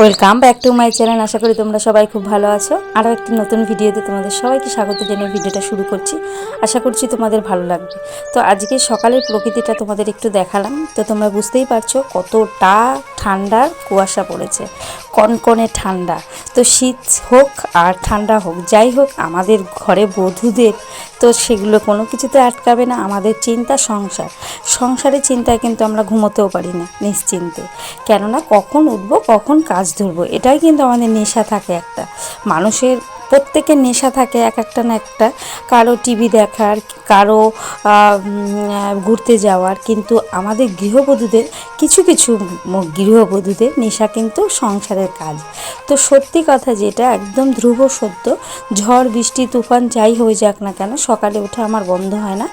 Welcome back to my channel. আশা করি তোমরা সবাই খুব ভালো আছো। আরও একটি নতুন ভিডিওতে তোমাদের সবাইকে স্বাগত জানিয়ে ভিডিওটা শুরু করছি। আশা করছি তোমাদের ভালো লাগবে। তো আজকে সকালের প্রকৃতিটা তোমাদের একটু দেখালাম। তো তোমরা বুঝতেই পারছো কতটা ঠান্ডার কুয়াশা পড়েছে, কনকনে ঠান্ডা। তো শীত হোক আর ঠান্ডা হোক, যাই হোক, আমাদের ঘরে বধূদের তো সেগুলো কোনো কিছুতে আটকাবে না। আমাদের চিন্তা সংসারের চিন্তায় কিন্তু আমরা ঘুমোতেও পারি না নিশ্চিন্তে। কেননা কখন উঠবো, কখন কাজ ধরবো, এটাই কিন্তু আমাদের নেশা থাকে একটা। মানুষের প্রত্যেকের নেশা থাকে এক একটা না একটা, কারো টিভি দেখার, কারো ঘুরতে যাওয়ার। কিন্তু আমাদের গৃহবধূদের কিছু কিছু গৃহবধূদের নেশা কিন্তু সংসারের কাজ। তো সত্যি কথা যেটা একদম ধ্রুব সত্য, ঝড় বৃষ্টি তুফান যাই হয়ে যাক না কেন, সকালে উঠে আমার বন্ধ হয় না।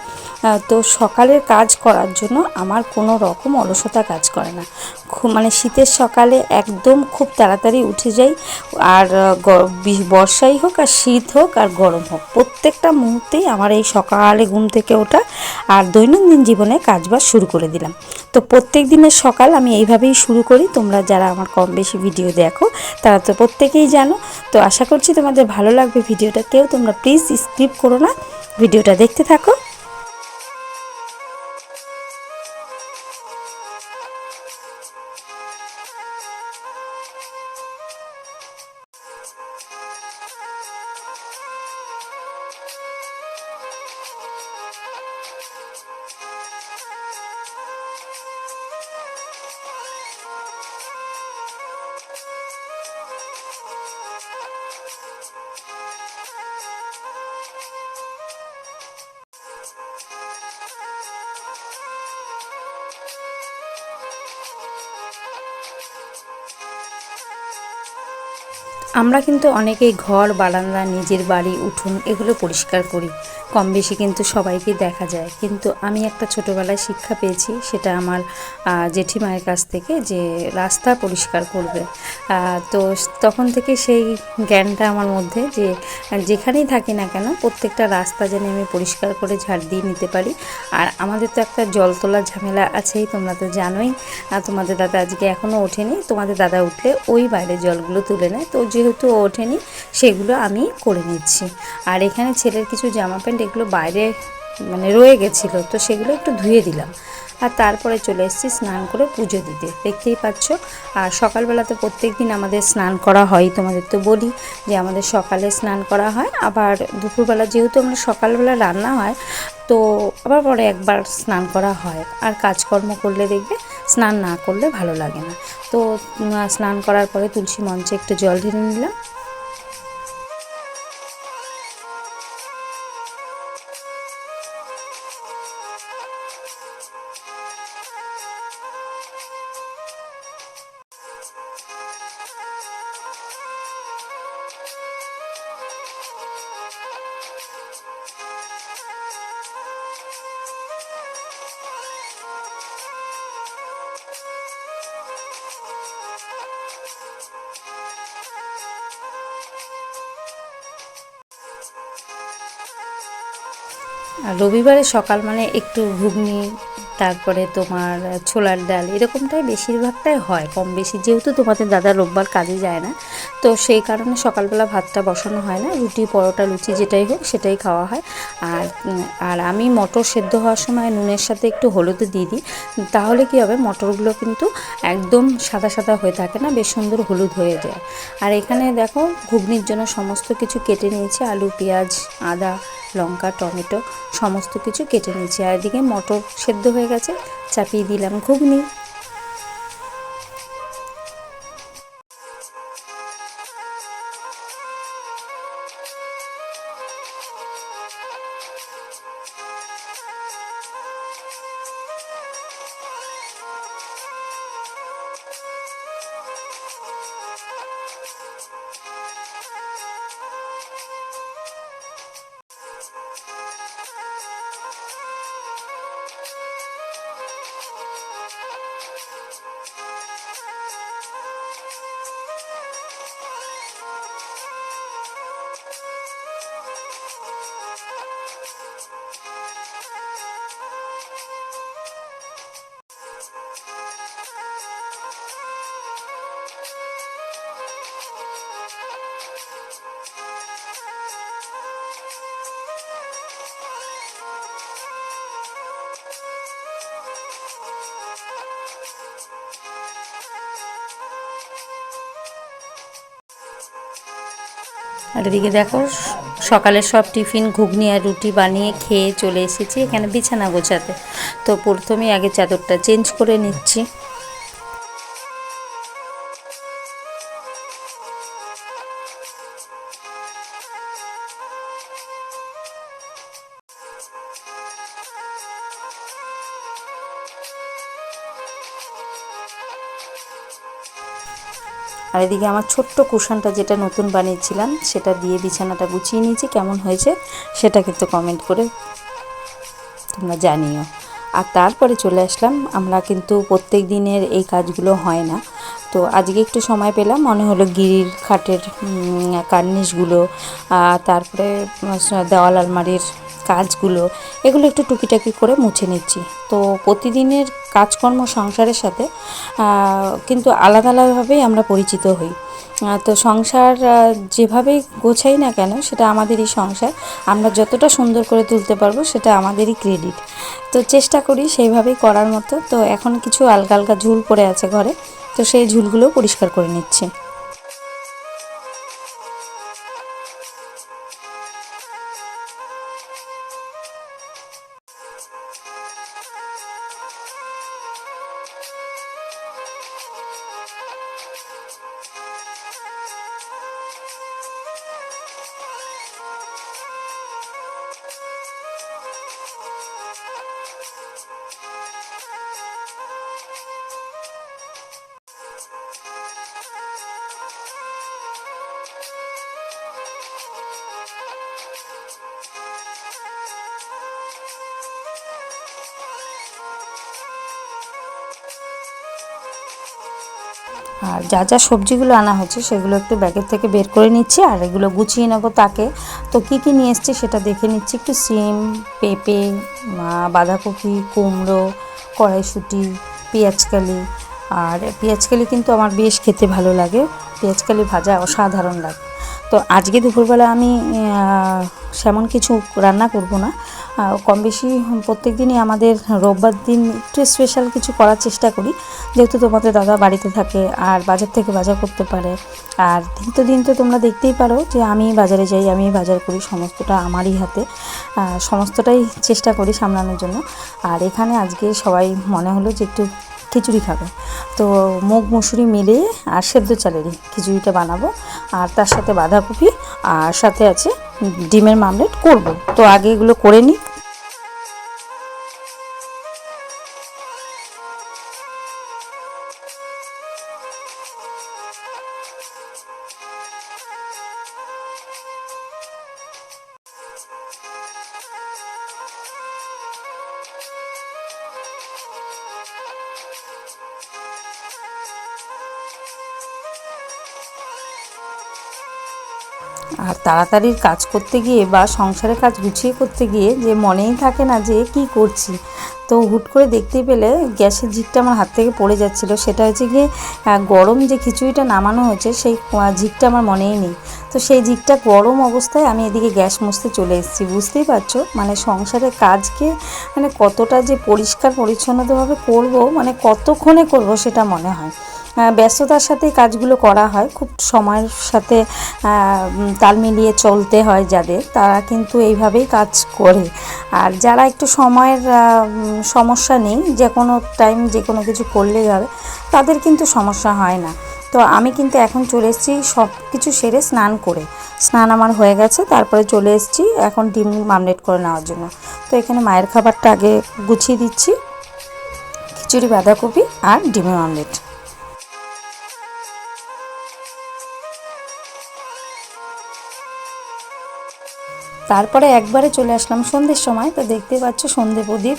তো সকালের কাজ করার জন্য আমার কোনো রকম অলসতা কাজ করে না। মানে শীতের সকালে একদম খুব তাড়াতাড়ি উঠে যাই। আর বর্ষাই হোক আর শীত হোক আর গরম হোক, প্রত্যেকটা মুহূর্তেই আমার এই সকালে ঘুম থেকে ওঠা আর দৈনন্দিন জীবনে কাজবাজ শুরু করে দিলাম। তো প্রত্যেক দিনের সকাল আমি এইভাবেই শুরু করি। তোমরা যারা আমার কম বেশি ভিডিও দেখো তারা তো প্রত্যেকেই জানো। তো আশা করছি তোমাদের ভালো লাগবে ভিডিওটা। কেউ তোমরা প্লিজ স্কিপ করো না, ভিডিওটা দেখতে থাকো। আমরা কিন্তু অনেকেই ঘর বারান্দা, নিজের বাড়ি, উঠোন এগুলো পরিষ্কার করি, কম বেশি কিন্তু সবাইকে দেখা যায়। কিন্তু আমি একটা ছোটোবেলায় শিক্ষা পেয়েছি, সেটা আমার জেঠিমায়ের কাছ থেকে, যে রাস্তা পরিষ্কার করবে। তো তখন থেকে সেই জ্ঞানটা আমার মধ্যে, যে যেখানেই থাকি না কেন প্রত্যেকটা রাস্তা যেন আমি পরিষ্কার করে ঝাড় দিয়ে নিতে পারি। আর আমাদের তো একটা জল তোলার ঝামেলা আছেই, তোমরা তো জানোই। তোমাদের দাদা আজকে এখনও ওঠেনি, তোমাদের দাদা উঠলে ওই বাইরের জলগুলো তুলে নেয়। তো যেহেতু ওঠেনি, সেগুলো আমি করে নিচ্ছি। আর এখানে ছেলের কিছু জামা প্যান্ট এগুলো বাইরে মানে রয়ে গেছিলো, তো সেগুলো একটু ধুয়ে দিলাম। আর তারপরে চলে এসেছি স্নান করে পুজো দিতে, দেখতেই পাচ্ছ। আর সকালবেলাতে প্রত্যেক দিন আমাদের স্নান করা হয়, তোমাদের তো বলি যে আমাদের সকালে স্নান করা হয়। আবার দুপুরবেলা যেহেতু আমরা সকালবেলা রান্না হয়, তো আবার পরে একবার স্নান করা হয়। আর কাজকর্ম করলে দেখবে স্নান না করলে ভালো লাগে না। তো স্নান করার পরে তুলসী মঞ্চে একটু জল ঢেলে নিলাম। আর রবিবারে সকাল মানে একটু ঘুগনি, তারপরে তোমার ছোলার ডাল, এরকমটাই বেশিরভাগটাই হয় কম বেশি। যেহেতু তোমাদের দাদা রোববার কাজে যায় না, তো সেই কারণে সকালবেলা ভাতটা বসানো হয় না। রুটি, পরোটা, লুচি যেটাই হোক সেটাই খাওয়া হয়। আর আর আমি মটর সেদ্ধ হওয়ার সময় নুনের সাথে একটু হলুদও দিয়ে দিই। তাহলে কী হবে, মটরগুলো কিন্তু একদম সাদা সাদা হয়ে থাকে না, বেশ সুন্দর হলুদ হয়ে যায়। আর এখানে দেখো ঘুগনির জন্য সমস্ত কিছু কেটে নিয়েছি, আলু, পেঁয়াজ, আদা, লঙ্কা, টমেটো সমস্ত কিছু কেটে নিয়েছি। আর এদিকে মটর সেদ্ধ হয়ে গেছে, চাপিয়ে দিলাম ঘুগনি। আর এদিকে দেখো সকালের সব টিফিন ঘুগনি আর রুটি বানিয়ে খেয়ে চলে এসেছি এখানে বিছানা গোছাতে। তো প্রথমেই আগে চাদরটা চেঞ্জ করে নিচ্ছি। আর এদিকে আমার ছোট্ট কুশনটা যেটা নতুন বানিয়েছিলাম সেটা দিয়ে বিছানাটা গুছিয়ে নিয়েছি। কেমন হয়েছে সেটা কিন্তু কমেন্ট করে তোমরা জানিও। আর তারপরে চলে আসলাম, আমরা কিন্তু প্রত্যেক দিনের এই কাজগুলো হয় না, তো আজকে একটু সময় পেলাম, মনে হলো গিরির খাটের কার্নিশগুলো, তারপরে দেওয়াল আলমারির কাজগুলো, এগুলো একটু টুকিটাকি করে মুছে নিচ্ছি। তো প্রতিদিনের কাজকর্ম সংসারের সাথে কিন্তু আলাদা আলাদাভাবেই আমরা পরিচিত হই। তো সংসার যেভাবেই গোছাই না কেন সেটা আমাদেরই সংসার, আমরা যতটা সুন্দর করে তুলতে পারবো সেটা আমাদেরই ক্রেডিট। তো চেষ্টা করি সেইভাবেই করার মতো। তো এখন কিছু আলগা আলগা ঝুল পড়ে আছে ঘরে, তো সেই ঝুলগুলো পরিষ্কার করে নিচ্ছি। আর যা যা সবজিগুলো আনা হয়েছে সেগুলো একটু ব্যাগের থেকে বের করে নিচ্ছি, আর এগুলো গুছিয়ে নেবো তাকে। তো কী কী নিয়ে এসছি সেটা দেখে নিচ্ছি। একটু সিম, পেঁপে, বাঁধাকপি, কুমড়ো, কড়াইশুঁটি, পেঁয়াজকালি। আর পেঁয়াজকালি কিন্তু আমার বেশ খেতে ভালো লাগে, পেঁয়াজকালি ভাজা অসাধারণ লাগে। তো আজকে দুপুরবেলা আমি সেমন কিছু রান্না করব না, কম বেশি প্রত্যেক দিনই আমাদের রোববার দিন একটু স্পেশাল কিছু করার চেষ্টা করি, যেহেতু তোমাদের দাদা বাড়িতে থাকে আর বাজার থেকে বাজার করতে পারে। আর দিন তো তোমরা দেখতেই পারো যে আমি বাজারে যাই, আমি বাজার করি, সমস্তটা আমারই হাতে, সমস্তটাই চেষ্টা করি সামলানোর জন্য। আর এখানে আজকে সবাই মনে হলো যে একটু খিচুড়ি খাবে, তো মুগ মুসুরি মিলিয়ে আর সেদ্ধ চালেরই খিচুড়িটা বানাবো। আর তার সাথে বাঁধাকপি আর সাথে আছে ডিমের মামলেট করব। তো আগে এগুলো করে নিই। আর তাড়াতাড়ির কাজ করতে গিয়ে বা সংসারের কাজ গুছিয়ে করতে গিয়ে যে মনেই থাকে না যে কি করছি। তো হুট করে দেখতেই পেলে গ্যাসের ঝিকটা আমার হাত থেকে পড়ে যাচ্ছিলো, সেটা হচ্ছে গিয়ে গরম যে খিচুড়িটা নামানো হয়েছে সেই ঝিকটা আমার মনেই নেই। তো সেই ঝিকটা গরম অবস্থায় আমি এদিকে গ্যাস মুছতে চলে এসেছি। বুঝতেই পারছো মানে সংসারের কাজকে মানে কতটা যে পরিষ্কার পরিচ্ছন্নতাভাবে করব, মানে কতক্ষণে করব সেটা মনে হয়। ব্যস্ততার সাথে কাজগুলো করা হয়, খুব সময়ের সাথে তাল মিলিয়ে চলতে হয় যাদের, তারা কিন্তু এইভাবেই কাজ করে। আর যারা একটু সময়ের সমস্যা নেই, যে কোনো টাইম যে কোনো কিছু করলেই হবে, তাদের কিন্তু সমস্যা হয় না। তো আমি কিন্তু এখন চলে এসেছি সব কিছু সেরে স্নান করে, স্নান আমার হয়ে গেছে, তারপরে চলে এসেছি এখন ডিম মামলেট করে নেওয়ার জন্য। তো এখানে মায়ের খাবারটা আগে গুছিয়ে দিচ্ছি, খিচুড়ি, বাঁধাকপি আর ডিমের মামলেট। তারপরে একবারে চলে আসলাম সন্ধ্যের সময়। তো দেখতেই পাচ্ছ সন্ধ্যে প্রদীপ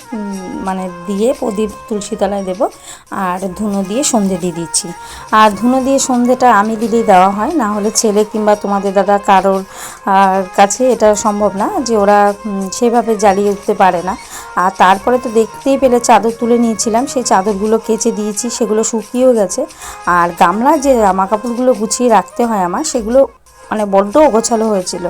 মানে দিয়ে প্রদীপ তুলসী তলায় দেবো, আর ধুনো দিয়ে সন্ধ্যে দিয়ে দিচ্ছি। আর ধুনো দিয়ে সন্ধ্যেটা আমি দিলেই দেওয়া হয়, না হলে ছেলে কিংবা তোমাদের দাদা কারোর কাছে এটা সম্ভব না যে ওরা সেভাবে জ্বালিয়ে উঠতে পারে না। আর তারপরে তো দেখতেই পেলে চাদর তুলে নিয়েছিলাম, সেই চাদরগুলো কেচে দিয়েছি, সেগুলো শুকিয়েও গেছে। আর গামলা যে জামা কাপড়গুলো গুছিয়ে রাখতে হয় আমার, সেগুলো মানে বড্ড অগোছালো হয়েছিল।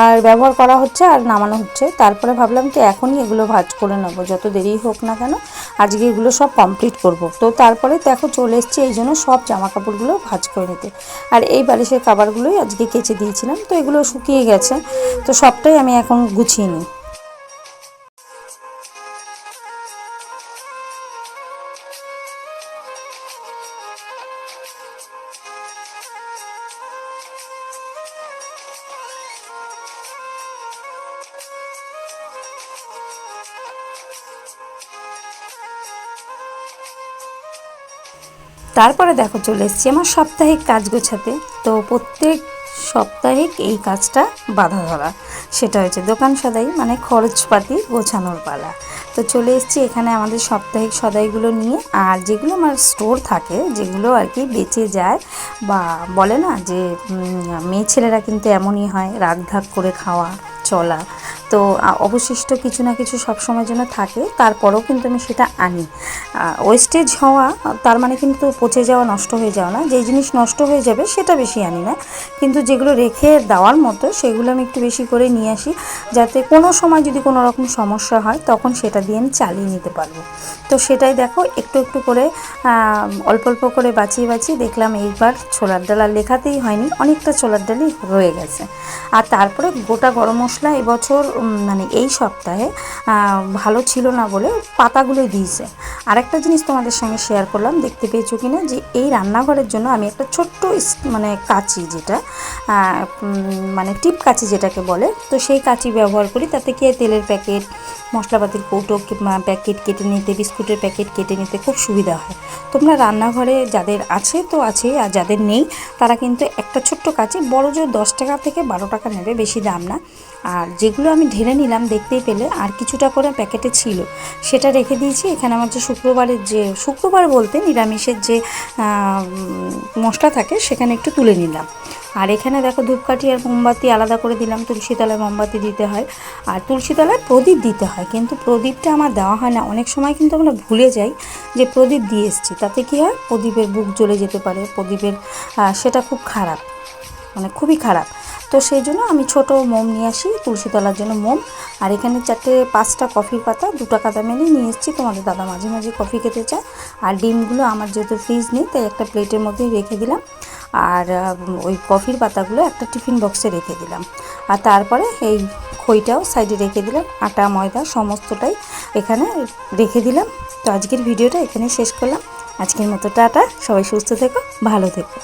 আর ব্যবহার করা হচ্ছে আর নামানো হচ্ছে। তারপরে ভাবলাম কি এখনই এগুলো ভাঁজ করে নেবো, যত দেরি হোক না কেন আজকে এগুলো সব কমপ্লিট করব। তো তারপরে দেখো চলে এসেছি এই জন্য সব জামা কাপড়গুলো ভাঁজ করে নিতে। আর এই বালিশের কভারগুলোই আজকে কেচে দিয়েছিলাম, তো এগুলো শুকিয়ে গেছে, তো সবটাই আমি এখন গুছিয়ে নিই। তারপরে দেখো চলে এসেছি আমার সাপ্তাহিক কাজ গোছাতে। তো প্রত্যেক সাপ্তাহিক এই কাজটা বাঁধা ধরা, সেটা হচ্ছে দোকান সদাই, মানে খরচপাতি গোছানোর পালা। তো চলে এসেছি এখানে আমাদের সাপ্তাহিক সদাইগুলো নিয়ে। আর যেগুলো আমার স্টোর থাকে, যেগুলো আর কি বেঁচে যায়, বা বলে না যে মেয়ে ছেলেরা কিন্তু এমনই হয়, রাগ ঢাক করে খাওয়া চলা, তো অবশিষ্ট কিছু না কিছু সবসময়ের জন্য থাকে, তারপরেও কিন্তু আমি সেটা আনি। ওয়েস্টেজ হওয়া তার মানে কিন্তু পচে যাওয়া, নষ্ট হয়ে যাওয়া না। যেই জিনিস নষ্ট হয়ে যাবে সেটা বেশি আনি না, কিন্তু যেগুলো রেখে দেওয়ার মতো সেগুলো আমি একটু বেশি করে নিয়ে আসি, যাতে কোনো সময় যদি কোনো রকম সমস্যা হয় তখন সেটা দিয়ে আমি চালিয়ে নিতে পারবো। তো সেটাই দেখো একটু একটু করে অল্প অল্প করে বাঁচিয়ে বাঁচিয়ে দেখলাম এইবার ছোলার ডাল আর লেখাতেই হয়নি, অনেকটা ছোলার ডালই রয়ে গেছে। আর তারপরে গোটা গরম মশলা এবছর মানে এই সপ্তাহে ভালো ছিল না বলে পাতাগুলোই দিয়েছে। আরেকটা জিনিস তোমাদের সঙ্গে শেয়ার করলাম, দেখতে পেয়েছো কিনা, যে এই রান্নাঘরের জন্য আমি একটা ছোট্ট মানে কাঁচি, যেটা মানে টিপ কাঁচি যেটাকে বলে, তো সেই কাঁচি ব্যবহার করি। তাতে কি তেলের প্যাকেট, মশলাপাতির কৌটো প্যাকেট কেটে নিতে, বিস্কুটের প্যাকেট কেটে নিতে খুব সুবিধা হয়। তোমরা রান্নাঘরে যাদের আছে তো আছেই, আর যাদের নেই তারা কিন্তু একটা ছোট্ট কাঁচি, বড় জোর 10 টাকা থেকে 12 টাকা নেবে, বেশি দাম না। আর যেগুলো আমি ঢেলে নিলাম দেখতেই পেলে, আর কিছুটা করে প্যাকেটে ছিল, সেটা রেখে দিয়েছি। এখানে আমার যে শুক্রবার বলতে নিরামিষের যে মশলা থাকে সেখানে একটু তুলে নিলাম। আর এখানে দেখো ধূপকাঠি আর মোমবাতি আলাদা করে দিলাম, তুলসী তলায় মোমবাতি দিতে হয় আর তুলসী তলায় প্রদীপ দিতে হয়, কিন্তু প্রদীপটা আমার দেওয়া হয় না। অনেক সময় কিন্তু আমরা ভুলে যাই যে প্রদীপ দিয়ে এসেছি, তাতে কী হয় প্রদীপের বুক জ্বলে যেতে পারে, প্রদীপের সেটা খুব খারাপ, মানে খুবই খারাপ। তো সেই জন্য আমি ছোটো মোম নিয়ে আসি তুলসী তলার জন্য মোম। আর এখানে 4-5টা কফির পাতা 2 টাকা দামে নিয়ে এসেছি, তোমাদের দাদা মাঝে মাঝে কফি খেতে চায়। আর ডিমগুলো আমার যেহেতু ফ্রিজ নেই তাই একটা প্লেটের মধ্যেই রেখে দিলাম। আর ওই কফির পাতাগুলো একটা টিফিন বক্সে রেখে দিলাম। আর তারপরে এই খইটাও সাইডে রেখে দিলাম, আটা ময়দা সমস্তটাই এখানে রেখে দিলাম। তো আজকের ভিডিওটা এখানেই শেষ করলাম। আজকের মতো টাটা, সবাই সুস্থ থেকো, ভালো থেকো।